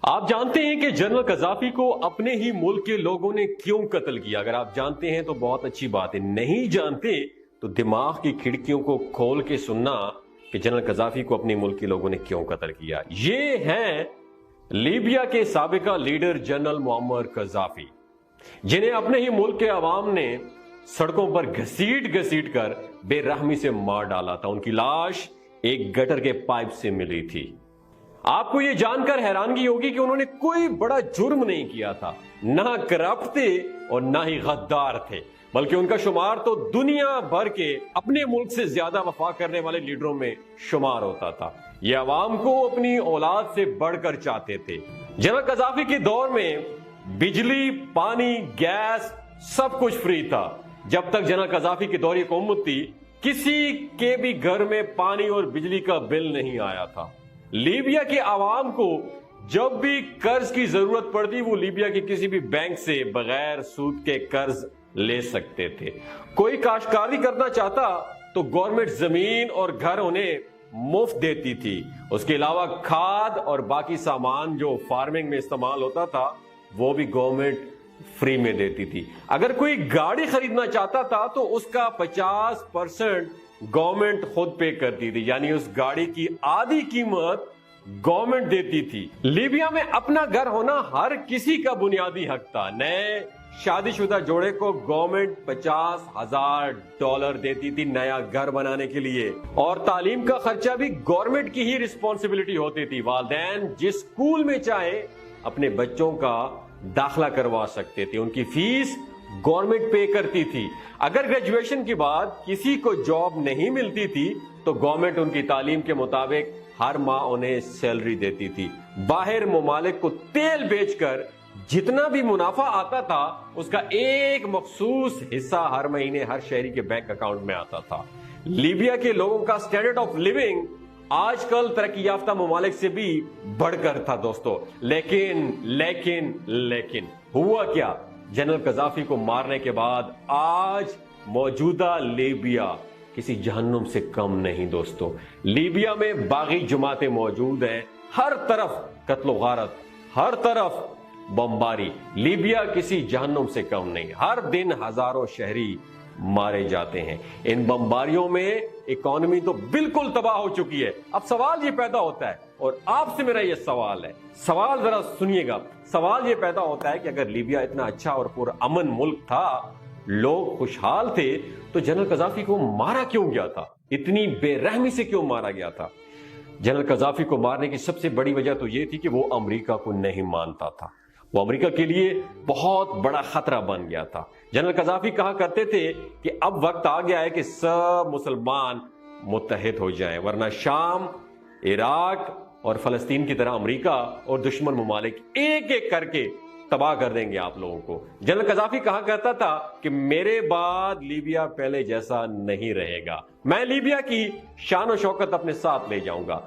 آپ جانتے ہیں کہ جنرل قذافی کو اپنے ہی ملک کے لوگوں نے کیوں قتل کیا؟ اگر آپ جانتے ہیں تو بہت اچھی بات ہے، نہیں جانتے تو دماغ کی کھڑکیوں کو کھول کے سننا کہ جنرل قذافی کو اپنے ملک کے لوگوں نے کیوں قتل کیا۔ یہ ہیں لیبیا کے سابقہ لیڈر جنرل معمر قذافی، جنہیں اپنے ہی ملک کے عوام نے سڑکوں پر گھسیٹ کر بے رحمی سے مار ڈالا تھا۔ ان کی لاش ایک گٹر کے پائپ سے ملی تھی۔ آپ کو یہ جان کر حیرانگی ہوگی کہ انہوں نے کوئی بڑا جرم نہیں کیا تھا، نہ کرپٹ تھے اور نہ ہی غدار تھے، بلکہ ان کا شمار تو دنیا بھر کے اپنے ملک سے زیادہ وفا کرنے والے لیڈروں میں شمار ہوتا تھا۔ یہ عوام کو اپنی اولاد سے بڑھ کر چاہتے تھے۔ جنرل قذافی کے دور میں بجلی، پانی، گیس سب کچھ فری تھا۔ جب تک جنرل قذافی کی دور حکومت تھی، کسی کے بھی گھر میں پانی اور بجلی کا بل نہیں آیا تھا۔ لیبیا کے عوام کو جب بھی قرض کی ضرورت پڑتی، وہ لیبیا کے کسی بھی بینک سے بغیر سود کے قرض لے سکتے تھے۔ کوئی کاشتکاری کرنا چاہتا تو گورنمنٹ زمین اور گھر انہیں مفت دیتی تھی۔ اس کے علاوہ کھاد اور باقی سامان جو فارمنگ میں استعمال ہوتا تھا وہ بھی گورنمنٹ فری میں دیتی تھی۔ اگر کوئی گاڑی خریدنا چاہتا تھا تو اس کا 50% گورنمنٹ خود پے کرتی تھی، یعنی اس گاڑی کی آدھی قیمت گورنمنٹ دیتی تھی۔ لیبیا میں اپنا گھر ہونا ہر کسی کا بنیادی حق تھا۔ نئے شادی شدہ جوڑے کو گورنمنٹ $50,000 دیتی تھی نیا گھر بنانے کے لیے، اور تعلیم کا خرچہ بھی گورنمنٹ کی ہی رسپانسبلٹی ہوتی تھی۔ والدین جس اسکول میں چاہے اپنے بچوں کا داخلہ کروا سکتے تھے، ان کی فیس گورنمنٹ پے کرتی تھی۔ اگر گریجویشن کے بعد کسی کو جاب نہیں ملتی تھی تو گورنمنٹ ان کی تعلیم کے مطابق ہر ماہ انہیں سیلری دیتی تھی۔ باہر ممالک کو تیل بیچ کر جتنا بھی منافع آتا تھا اس کا ایک مخصوص حصہ ہر مہینے ہر شہری کے بینک اکاؤنٹ میں آتا تھا۔ لیبیا کے لوگوں کا سٹینڈرڈ آف لیونگ آج کل ترقی یافتہ ممالک سے بھی بڑھ کر تھا دوستو، لیکن ہوا کیا؟ جنرل قذافی کو مارنے کے بعد آج موجودہ لیبیا کسی جہنم سے کم نہیں دوستو۔ لیبیا میں باغی جماعتیں موجود ہیں، ہر طرف قتل و غارت، ہر طرف بمباری۔ لیبیا کسی جہنم سے کم نہیں، ہر دن ہزاروں شہری مارے جاتے ہیں۔ ان بمباریوں میں اکانومی تو بالکل تباہ ہو چکی ہے۔ اب سوال یہ پیدا ہوتا ہے، اور آپ سے میرا یہ سوال ہے، سوال ذرا سنیے گا، سوال یہ پیدا ہوتا ہے کہ اگر لیبیا اتنا اچھا اور پرامن ملک تھا، لوگ خوشحال تھے، تو جنرل قذافی کو مارا کیوں گیا تھا؟ اتنی بے رحمی سے کیوں مارا گیا تھا؟ جنرل قذافی کو مارنے کی سب سے بڑی وجہ تو یہ تھی کہ وہ امریکہ کو نہیں مانتا تھا۔ وہ امریکہ کے لیے بہت بڑا خطرہ بن گیا تھا۔ جنرل قذافی کہا کرتے تھے کہ اب وقت آ گیا ہے کہ سب مسلمان متحد ہو جائیں، ورنہ شام، عراق اور فلسطین کی طرح امریکہ اور دشمن ممالک ایک ایک کر کے تباہ کر دیں گے آپ لوگوں کو۔ جنرل قذافی کہا کرتا تھا کہ میرے بعد لیبیا پہلے جیسا نہیں رہے گا، میں لیبیا کی شان و شوکت اپنے ساتھ لے جاؤں گا۔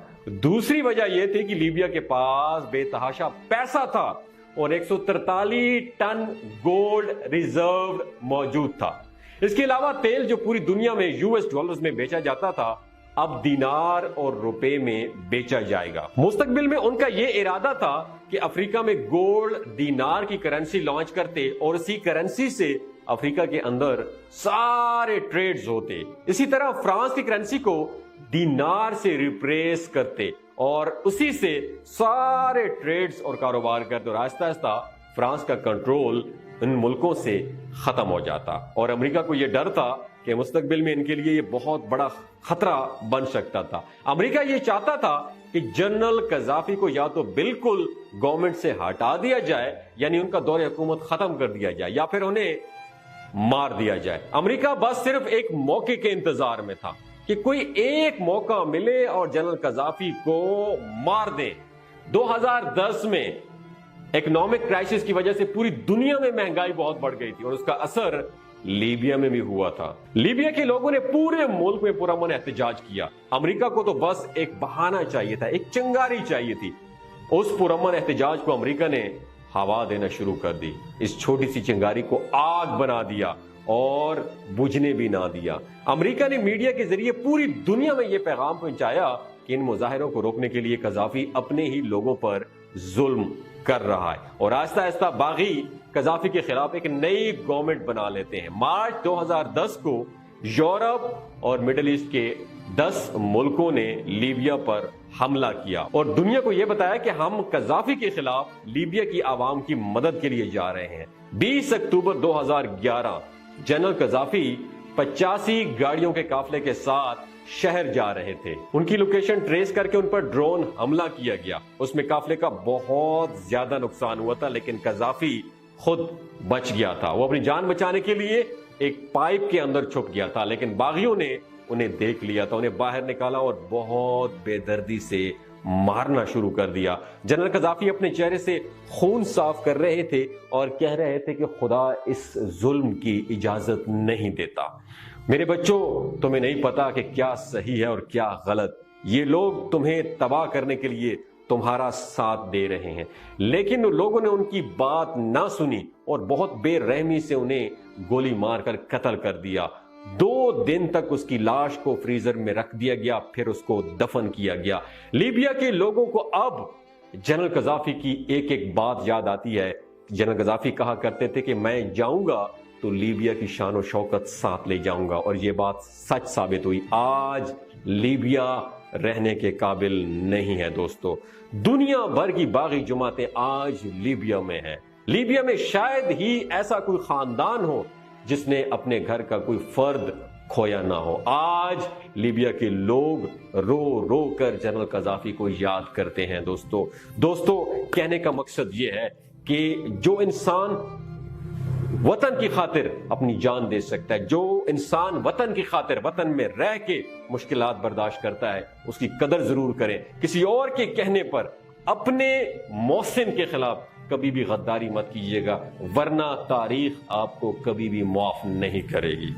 دوسری وجہ یہ تھی کہ لیبیا کے پاس بے تحاشا پیسہ تھا اور 143 ٹن گولڈ ریزرو موجود تھا۔ اس کے علاوہ تیل جو پوری دنیا میں $US میں بیچا جاتا تھا، اب دینار اور روپے میں بیچا جائے گا۔ مستقبل میں ان کا یہ ارادہ تھا کہ افریقہ میں گولڈ دینار کی کرنسی لانچ کرتے اور اسی کرنسی سے افریقہ کے اندر سارے ٹریڈز ہوتے۔ اسی طرح فرانس کی کرنسی کو دینار سے ریپلیس کرتے اور اسی سے سارے ٹریڈز اور کاروبار کرتے، اور آہستہ آہستہ فرانس کا کنٹرول ان ملکوں سے ختم ہو جاتا۔ اور امریکہ کو یہ ڈر تھا کہ مستقبل میں ان کے لیے یہ بہت بڑا خطرہ بن سکتا تھا۔ امریکہ یہ چاہتا تھا کہ جنرل قذافی کو یا تو بالکل گورنمنٹ سے ہٹا دیا جائے، یعنی ان کا دور حکومت ختم کر دیا جائے، یا پھر انہیں مار دیا جائے۔ امریکہ بس صرف ایک موقع کے انتظار میں تھا کہ کوئی ایک موقع ملے اور جنرل قذافی کو مار دیں۔ 2010 میں اکنامک کرائسس کی وجہ سے پوری دنیا میں مہنگائی بہت بڑھ گئی تھی، اور اس کا اثر لیبیا میں بھی ہوا تھا۔ لیبیا کے لوگوں نے پورے ملک میں پرامن احتجاج کیا۔ امریکہ کو تو بس ایک بہانہ چاہیے تھا، ایک چنگاری چاہیے تھی۔ اس پرامن احتجاج کو امریکہ نے ہوا دینا شروع کر دی، اس چھوٹی سی چنگاری کو آگ بنا دیا اور بجھنے بھی نہ دیا۔ امریکہ نے میڈیا کے ذریعے پوری دنیا میں یہ پیغام پہنچایا کہ ان مظاہروں کو روکنے کے لیے قذافی اپنے ہی لوگوں پر ظلم کر رہا ہے اور آہستہ آہستہ باغی قذافی کے خلاف ایک نئی گورنمنٹ بنا لیتے ہیں۔ مارچ 2010 کو یورپ اور مڈل ایسٹ کے 10 ملکوں نے لیبیا پر حملہ کیا اور دنیا کو یہ بتایا کہ ہم قذافی کے خلاف لیبیا کی عوام کی مدد کے لیے جا رہے ہیں۔ 20 اکتوبر 2011 جنرل قذافی 85 گاڑیوں کے قافلے کے ساتھ شہر جا رہے تھے۔ ان کی لوکیشن ٹریس کر کے ان پر ڈرون حملہ کیا گیا۔ اس میں قافلے کا بہت زیادہ نقصان ہوا تھا، لیکن قذافی خود بچ گیا تھا۔ وہ اپنی جان بچانے کے لیے ایک پائپ کے اندر چھپ گیا تھا، لیکن باغیوں نے انہیں دیکھ لیا تھا، انہیں باہر نکالا اور بہت بے دردی سے مارنا شروع کر دیا۔ جنرل قذافی اپنے چہرے سے خون صاف کر رہے تھے اور کہہ رہے تھے کہ خدا اس ظلم کی اجازت نہیں دیتا۔ میرے بچوں، تمہیں نہیں پتا کہ کیا صحیح ہے اور کیا غلط۔ یہ لوگ تمہیں تباہ کرنے کے لیے تمہارا ساتھ دے رہے ہیں، لیکن لوگوں نے ان کی بات نہ سنی اور بہت بے رحمی سے انہیں گولی مار کر قتل کر دیا۔ 2 دن تک اس کی لاش کو فریزر میں رکھ دیا گیا، پھر اس کو دفن کیا گیا۔ لیبیا کے لوگوں کو اب جنرل قذافی کی ایک ایک بات یاد آتی ہے۔ جنرل قذافی کہا کرتے تھے کہ میں جاؤں گا تو لیبیا کی شان و شوکت ساتھ لے جاؤں گا، اور یہ بات سچ ثابت ہوئی۔ آج لیبیا رہنے کے قابل نہیں ہے دوستو۔ دنیا بھر کی باغی جماعتیں آج لیبیا میں ہیں۔ لیبیا میں شاید ہی ایسا کوئی خاندان ہو جس نے اپنے گھر کا کوئی فرد کھویا نہ ہو۔ آج لیبیا کے لوگ رو رو کر جنرل قذافی کو یاد کرتے ہیں دوستو کہنے کا مقصد یہ ہے کہ جو انسان وطن کی خاطر اپنی جان دے سکتا ہے، جو انسان وطن کی خاطر وطن میں رہ کے مشکلات برداشت کرتا ہے، اس کی قدر ضرور کریں۔ کسی اور کے کہنے پر اپنے محسن کے خلاف کبھی بھی غداری مت کیجیے گا، ورنہ تاریخ آپ کو کبھی بھی معاف نہیں کرے گی۔